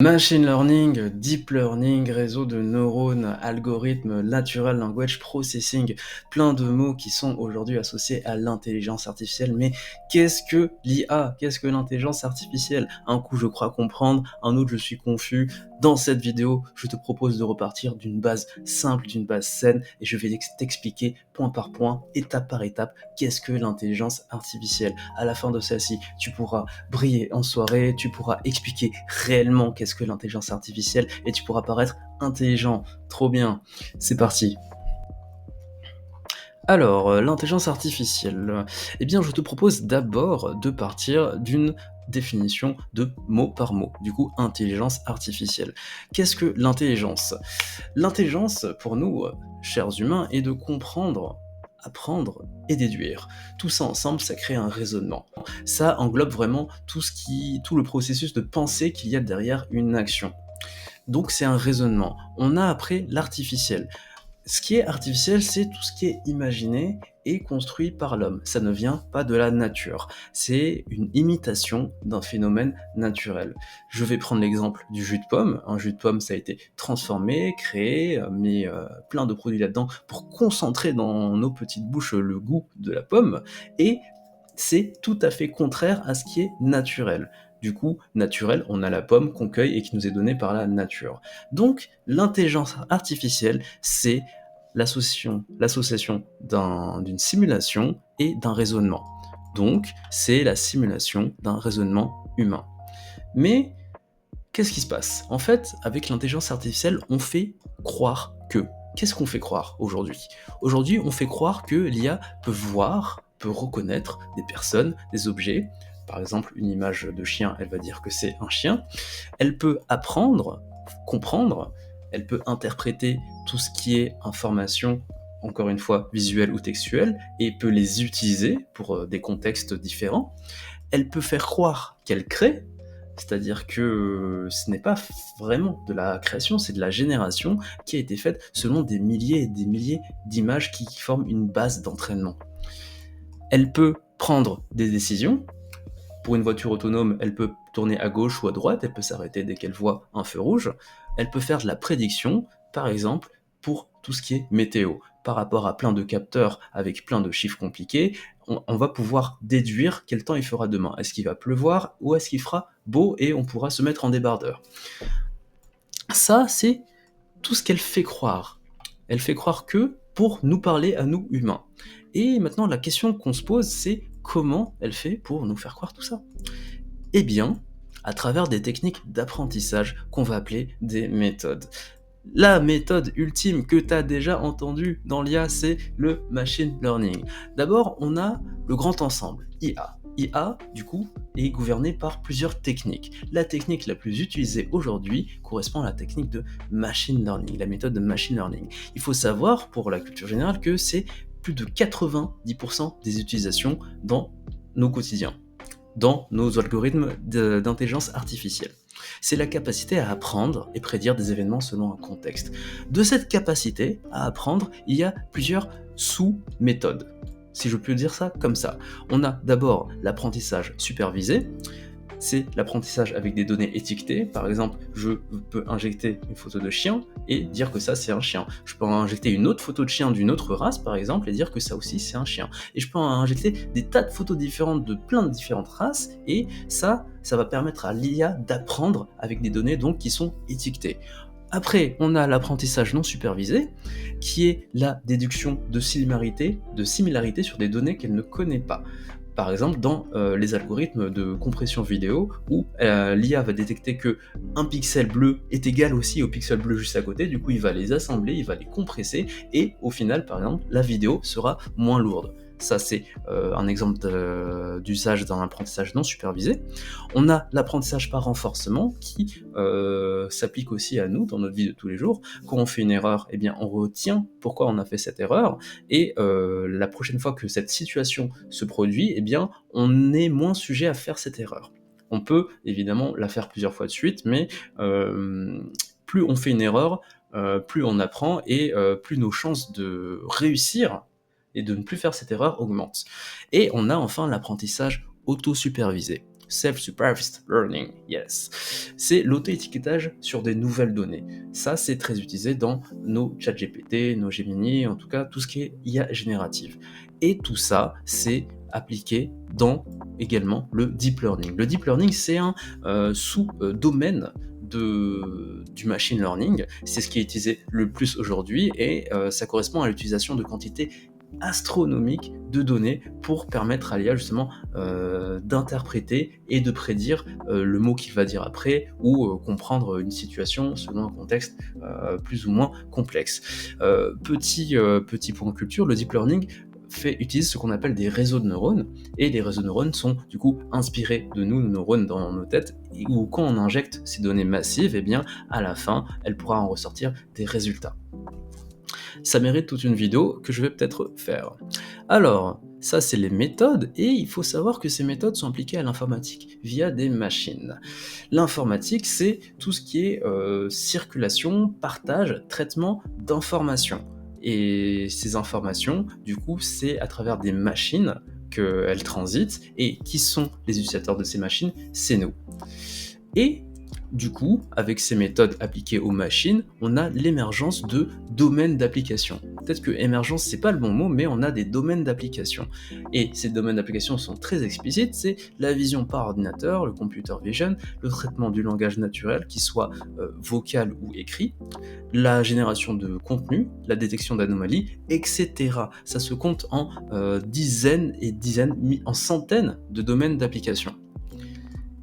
Machine learning, deep learning, réseau de neurones, algorithme, natural language processing, plein de mots qui sont aujourd'hui associés à l'intelligence artificielle. Mais qu'est-ce que l'IA? Qu'est-ce que l'intelligence artificielle? Un coup je crois comprendre, un autre je suis confus. Dans cette vidéo, je te propose de repartir d'une base simple, d'une base saine, et je vais t'expliquer point par point, étape par étape, qu'est-ce que l'intelligence artificielle. À la fin de celle-ci, tu pourras briller en soirée, tu pourras expliquer réellement qu'est-ce que l'intelligence artificielle et tu pourras paraître intelligent. Trop bien, c'est parti. Alors, l'intelligence artificielle, eh bien je te propose d'abord de partir d'une définition de mot par mot, du coup intelligence artificielle. Qu'est-ce que l'intelligence? L'intelligence, pour nous, chers humains, est de comprendre, apprendre et déduire. Tout ça ensemble, ça crée un raisonnement. Ça englobe vraiment tout le processus de pensée qu'il y a derrière une action. Donc c'est un raisonnement. On a après l'artificiel. Ce qui est artificiel, c'est tout ce qui est imaginé et construit par l'homme. Ça ne vient pas de la nature. C'est une imitation d'un phénomène naturel. Je vais prendre l'exemple du jus de pomme. Un jus de pomme, ça a été transformé, créé, mis plein de produits là-dedans pour concentrer dans nos petites bouches le goût de la pomme. Et c'est tout à fait contraire à ce qui est naturel. Du coup, naturel, on a la pomme qu'on cueille et qui nous est donnée par la nature. Donc, l'intelligence artificielle, c'est l'association d'une simulation et d'un raisonnement. Donc, c'est la simulation d'un raisonnement humain. Mais, qu'est-ce qui se passe? En fait, avec l'intelligence artificielle, on fait croire que. Qu'est-ce qu'on fait croire aujourd'hui? Aujourd'hui, on fait croire que l'IA peut voir, peut reconnaître des personnes, des objets. Par exemple, une image de chien, elle va dire que c'est un chien. Elle peut apprendre, comprendre, elle peut interpréter tout ce qui est information, encore une fois, visuelle ou textuelle, et peut les utiliser pour des contextes différents. Elle peut faire croire qu'elle crée, c'est-à-dire que ce n'est pas vraiment de la création, c'est de la génération qui a été faite selon des milliers et des milliers d'images qui forment une base d'entraînement. Elle peut prendre des décisions. Pour une voiture autonome, elle peut tourner à gauche ou à droite, elle peut s'arrêter dès qu'elle voit un feu rouge. Elle peut faire de la prédiction, par exemple, pour tout ce qui est météo. Par rapport à plein de capteurs avec plein de chiffres compliqués, on va pouvoir déduire quel temps il fera demain. Est-ce qu'il va pleuvoir ou est-ce qu'il fera beau et on pourra se mettre en débardeur. Ça, c'est tout ce qu'elle fait croire. Elle fait croire que pour nous parler à nous humains. Et maintenant, la question qu'on se pose, c'est comment elle fait pour nous faire croire tout ça? Eh bien, à travers des techniques d'apprentissage qu'on va appeler des méthodes. La méthode ultime que tu as déjà entendue dans l'IA, c'est le machine learning. D'abord, on a le grand ensemble, IA. IA, du coup, est gouverné par plusieurs techniques. La technique la plus utilisée aujourd'hui correspond à la technique de machine learning, la méthode de machine learning. Il faut savoir, pour la culture générale, que c'est plus de 90% des utilisations dans nos quotidiens, dans nos algorithmes d'intelligence artificielle. C'est la capacité à apprendre et prédire des événements selon un contexte. De cette capacité à apprendre, il y a plusieurs sous-méthodes, si je peux dire ça comme ça. On a d'abord l'apprentissage supervisé. C'est l'apprentissage avec des données étiquetées. Par exemple, je peux injecter une photo de chien et dire que ça c'est un chien. Je peux injecter une autre photo de chien d'une autre race, par exemple, et dire que ça aussi c'est un chien. Et je peux injecter des tas de photos différentes de plein de différentes races, et ça va permettre à l'IA d'apprendre avec des données donc qui sont étiquetées. Après, on a l'apprentissage non supervisé, qui est la déduction de similarité sur des données qu'elle ne connaît pas. Par exemple, dans les algorithmes de compression vidéo, où l'IA va détecter que un pixel bleu est égal aussi au pixel bleu juste à côté, du coup il va les assembler, il va les compresser, et au final, par exemple, la vidéo sera moins lourde. Ça, c'est un exemple d'usage d'un apprentissage non supervisé. On a l'apprentissage par renforcement qui s'applique aussi à nous dans notre vie de tous les jours. Quand on fait une erreur, eh bien, on retient pourquoi on a fait cette erreur, et la prochaine fois que cette situation se produit, eh bien, on est moins sujet à faire cette erreur. On peut évidemment la faire plusieurs fois de suite, mais plus on fait une erreur, plus on apprend, et plus nos chances de réussir et de ne plus faire cette erreur augmente. Et on a enfin l'apprentissage auto-supervisé. Self-supervised learning, yes. C'est l'auto-étiquetage sur des nouvelles données. Ça, c'est très utilisé dans nos ChatGPT, nos Gemini, en tout cas tout ce qui est IA générative. Et tout ça, c'est appliqué dans également le deep learning. Le deep learning, c'est un sous-domaine du machine learning. C'est ce qui est utilisé le plus aujourd'hui et ça correspond à l'utilisation de quantités astronomiques de données pour permettre à l'IA justement d'interpréter et de prédire le mot qu'il va dire après ou comprendre une situation selon un contexte plus ou moins complexe. Petit point culture, le deep learning utilise ce qu'on appelle des réseaux de neurones, et les réseaux de neurones sont du coup inspirés de nous, nos neurones dans nos têtes, où quand on injecte ces données massives, et bien à la fin, elle pourra en ressortir des résultats. Ça mérite toute une vidéo que je vais peut-être faire. Alors, ça c'est les méthodes, et il faut savoir que ces méthodes sont appliquées à l'informatique via des machines. L'informatique, c'est tout ce qui est circulation, partage, traitement d'informations. Et ces informations, du coup, c'est à travers des machines qu'elles transitent, et qui sont les utilisateurs de ces machines? C'est nous. Et du coup, avec ces méthodes appliquées aux machines, on a l'émergence de domaines d'application. Peut-être que émergence, c'est pas le bon mot, mais on a des domaines d'application. Et ces domaines d'application sont très explicites, c'est la vision par ordinateur, le computer vision, le traitement du langage naturel, qu'il soit vocal ou écrit, la génération de contenu, la détection d'anomalies, etc. Ça se compte en dizaines et dizaines, en centaines de domaines d'application.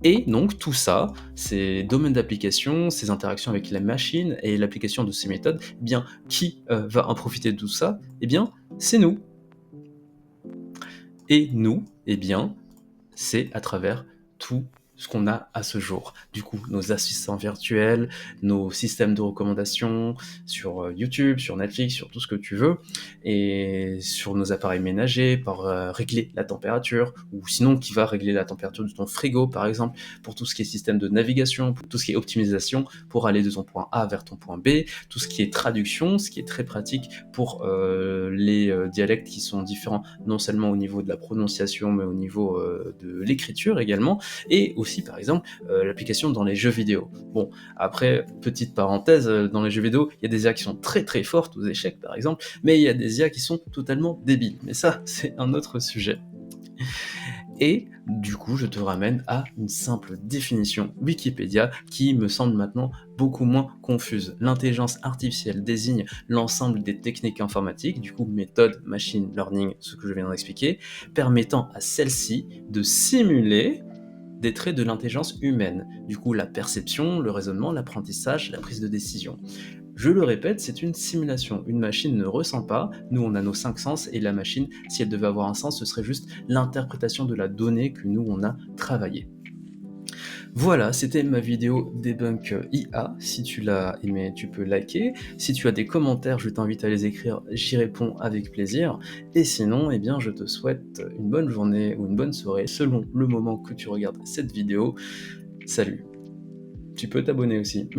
Et donc tout ça, ces domaines d'application, ces interactions avec la machine et l'application de ces méthodes, eh bien, qui va en profiter de tout ça? Eh bien, c'est nous. Et nous, eh bien, c'est à travers tout ce qu'on a à ce jour. Du coup, nos assistants virtuels, nos systèmes de recommandation sur YouTube, sur Netflix, sur tout ce que tu veux, et sur nos appareils ménagers, pour régler la température, ou sinon qui va régler la température de ton frigo, par exemple, pour tout ce qui est système de navigation, pour tout ce qui est optimisation, pour aller de ton point A vers ton point B, tout ce qui est traduction, ce qui est très pratique pour les dialectes qui sont différents, non seulement au niveau de la prononciation, mais au niveau de l'écriture également, et aussi par exemple l'application dans les jeux vidéo. Bon, après, petite parenthèse, dans les jeux vidéo, il y a des IA qui sont très très fortes aux échecs par exemple, mais il y a des IA qui sont totalement débiles, mais ça c'est un autre sujet. Et du coup, je te ramène à une simple définition Wikipédia qui me semble maintenant beaucoup moins confuse. L'intelligence artificielle désigne l'ensemble des techniques informatiques, du coup méthode, machine learning, ce que je viens d'expliquer, permettant à celle-ci de simuler des traits de l'intelligence humaine, du coup la perception, le raisonnement, l'apprentissage, la prise de décision. Je le répète, c'est une simulation. Une machine ne ressent pas, nous on a nos 5 sens, et la machine, si elle devait avoir un sens, ce serait juste l'interprétation de la donnée que nous on a travaillée. Voilà, c'était ma vidéo debunk IA. Si tu l'as aimé, tu peux liker. Si tu as des commentaires, je t'invite à les écrire, j'y réponds avec plaisir. Et sinon, eh bien, je te souhaite une bonne journée ou une bonne soirée selon le moment que tu regardes cette vidéo. Salut. Tu peux t'abonner aussi.